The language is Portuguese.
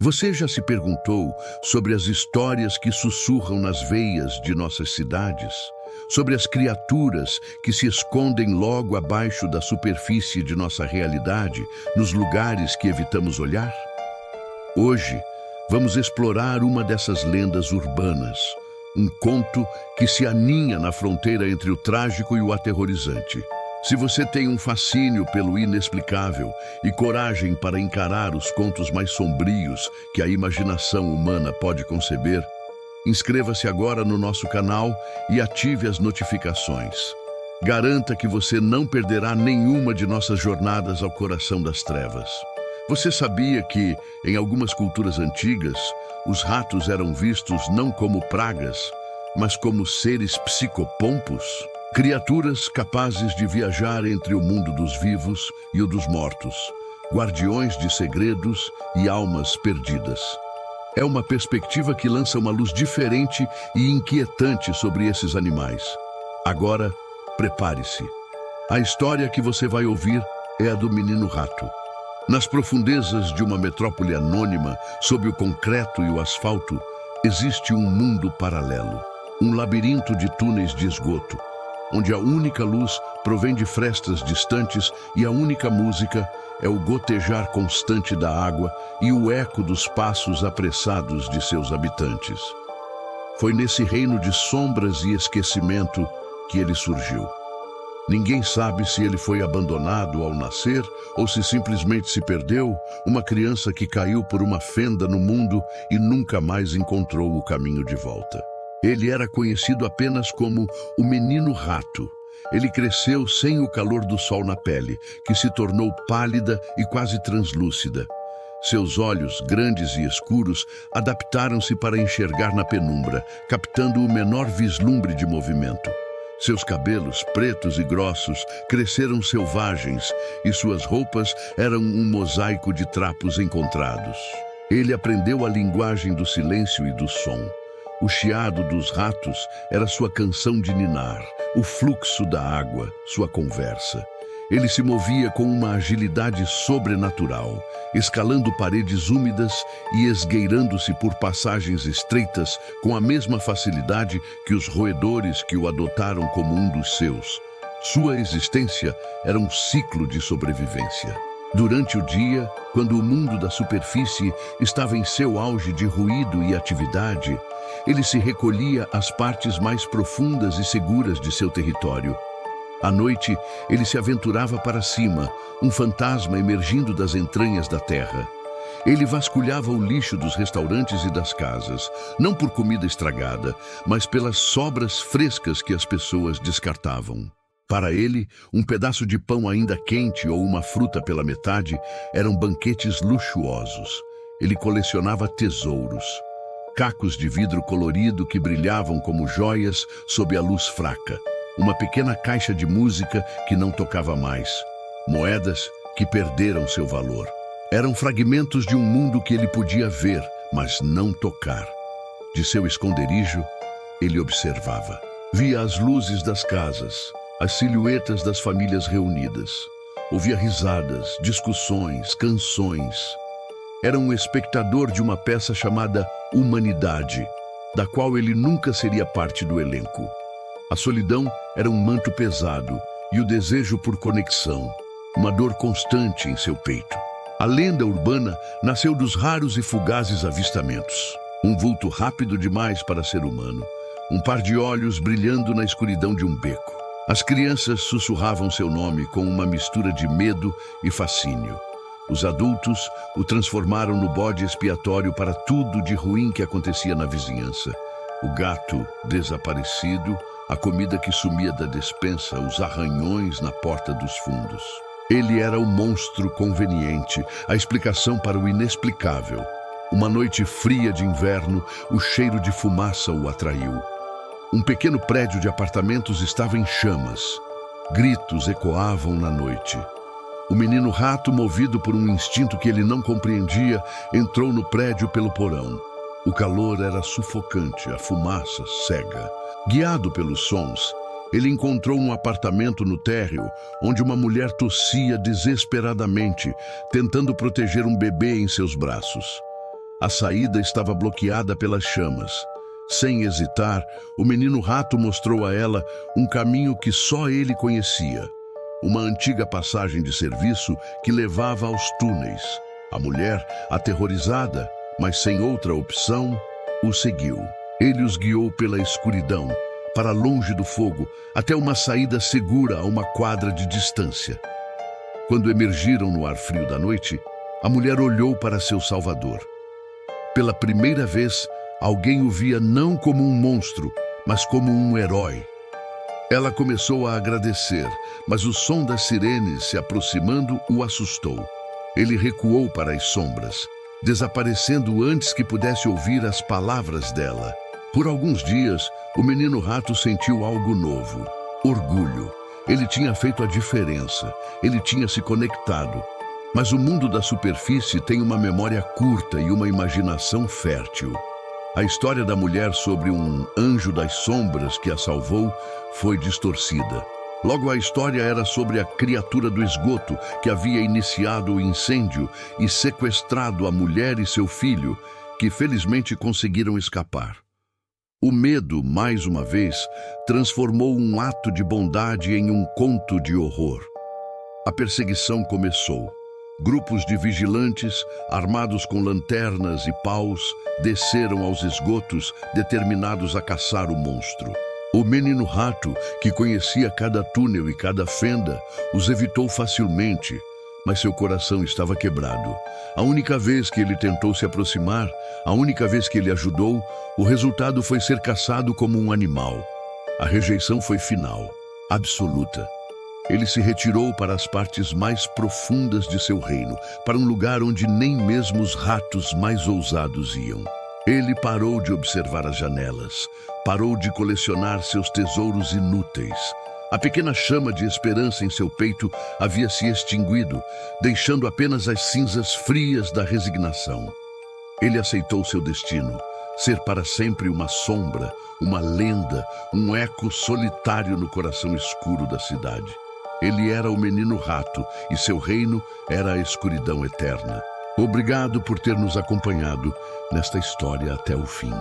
Você já se perguntou sobre as histórias que sussurram nas veias de nossas cidades? Sobre as criaturas que se escondem logo abaixo da superfície de nossa realidade, nos lugares que evitamos olhar? Hoje, vamos explorar uma dessas lendas urbanas, um conto que se aninha na fronteira entre o trágico e o aterrorizante. Se você tem um fascínio pelo inexplicável e coragem para encarar os contos mais sombrios que a imaginação humana pode conceber, inscreva-se agora no nosso canal e ative as notificações. Garanta que você não perderá nenhuma de nossas jornadas ao coração das trevas. Você sabia que, em algumas culturas antigas, os ratos eram vistos não como pragas, mas como seres psicopompos? Criaturas capazes de viajar entre o mundo dos vivos e o dos mortos, guardiões de segredos e almas perdidas. É uma perspectiva que lança uma luz diferente e inquietante sobre esses animais. Agora, prepare-se. A história que você vai ouvir é a do menino rato. Nas profundezas de uma metrópole anônima, sob o concreto e o asfalto, existe um mundo paralelo, um labirinto de túneis de esgoto, onde a única luz provém de frestas distantes e a única música é o gotejar constante da água e o eco dos passos apressados de seus habitantes. Foi nesse reino de sombras e esquecimento que ele surgiu. Ninguém sabe se ele foi abandonado ao nascer ou se simplesmente se perdeu, uma criança que caiu por uma fenda no mundo e nunca mais encontrou o caminho de volta. Ele era conhecido apenas como o menino rato. Ele cresceu sem o calor do sol na pele, que se tornou pálida e quase translúcida. Seus olhos, grandes e escuros, adaptaram-se para enxergar na penumbra, captando o menor vislumbre de movimento. Seus cabelos, pretos e grossos, cresceram selvagens e suas roupas eram um mosaico de trapos encontrados. Ele aprendeu a linguagem do silêncio e do som. O chiado dos ratos era sua canção de ninar, o fluxo da água, sua conversa. Ele se movia com uma agilidade sobrenatural, escalando paredes úmidas e esgueirando-se por passagens estreitas com a mesma facilidade que os roedores que o adotaram como um dos seus. Sua existência era um ciclo de sobrevivência. Durante o dia, quando o mundo da superfície estava em seu auge de ruído e atividade, ele se recolhia às partes mais profundas e seguras de seu território. À noite, ele se aventurava para cima, um fantasma emergindo das entranhas da terra. Ele vasculhava o lixo dos restaurantes e das casas, não por comida estragada, mas pelas sobras frescas que as pessoas descartavam. Para ele, um pedaço de pão ainda quente ou uma fruta pela metade eram banquetes luxuosos. Ele colecionava tesouros, cacos de vidro colorido que brilhavam como joias sob a luz fraca, uma pequena caixa de música que não tocava mais, moedas que perderam seu valor. Eram fragmentos de um mundo que ele podia ver, mas não tocar. De seu esconderijo, ele observava. Via as luzes das casas, as silhuetas das famílias reunidas. Ouvia risadas, discussões, canções. Era um espectador de uma peça chamada Humanidade, da qual ele nunca seria parte do elenco. A solidão era um manto pesado e o desejo por conexão, uma dor constante em seu peito. A lenda urbana nasceu dos raros e fugazes avistamentos. Um vulto rápido demais para ser humano, um par de olhos brilhando na escuridão de um beco. As crianças sussurravam seu nome com uma mistura de medo e fascínio. Os adultos o transformaram no bode expiatório para tudo de ruim que acontecia na vizinhança. O gato desaparecido, a comida que sumia da despensa, os arranhões na porta dos fundos. Ele era o monstro conveniente, a explicação para o inexplicável. Uma noite fria de inverno, o cheiro de fumaça o atraiu. Um pequeno prédio de apartamentos estava em chamas. Gritos ecoavam na noite. O menino rato, movido por um instinto que ele não compreendia, entrou no prédio pelo porão. O calor era sufocante, a fumaça cega. Guiado pelos sons, ele encontrou um apartamento no térreo, onde uma mulher tossia desesperadamente, tentando proteger um bebê em seus braços. A saída estava bloqueada pelas chamas. Sem hesitar, o menino rato mostrou a ela um caminho que só ele conhecia. Uma antiga passagem de serviço que levava aos túneis. A mulher, aterrorizada, mas sem outra opção, o seguiu. Ele os guiou pela escuridão, para longe do fogo, até uma saída segura a uma quadra de distância. Quando emergiram no ar frio da noite, a mulher olhou para seu salvador. Pela primeira vez, alguém o via não como um monstro, mas como um herói. Ela começou a agradecer, mas o som das sirenes se aproximando o assustou. Ele recuou para as sombras, desaparecendo antes que pudesse ouvir as palavras dela. Por alguns dias, o menino rato sentiu algo novo: orgulho. Ele tinha feito a diferença, ele tinha se conectado. Mas o mundo da superfície tem uma memória curta e uma imaginação fértil. A história da mulher sobre um anjo das sombras que a salvou foi distorcida. Logo, a história era sobre a criatura do esgoto que havia iniciado o incêndio e sequestrado a mulher e seu filho, que felizmente conseguiram escapar. O medo, mais uma vez, transformou um ato de bondade em um conto de horror. A perseguição começou. Grupos de vigilantes, armados com lanternas e paus, desceram aos esgotos, determinados a caçar o monstro. O menino rato, que conhecia cada túnel e cada fenda, os evitou facilmente, mas seu coração estava quebrado. A única vez que ele tentou se aproximar, a única vez que ele ajudou, o resultado foi ser caçado como um animal. A rejeição foi final, absoluta. Ele se retirou para as partes mais profundas de seu reino, para um lugar onde nem mesmo os ratos mais ousados iam. Ele parou de observar as janelas, parou de colecionar seus tesouros inúteis. A pequena chama de esperança em seu peito havia se extinguido, deixando apenas as cinzas frias da resignação. Ele aceitou seu destino, ser para sempre uma sombra, uma lenda, um eco solitário no coração escuro da cidade. Ele era o menino rato e seu reino era a escuridão eterna. Obrigado por ter nos acompanhado nesta história até o fim.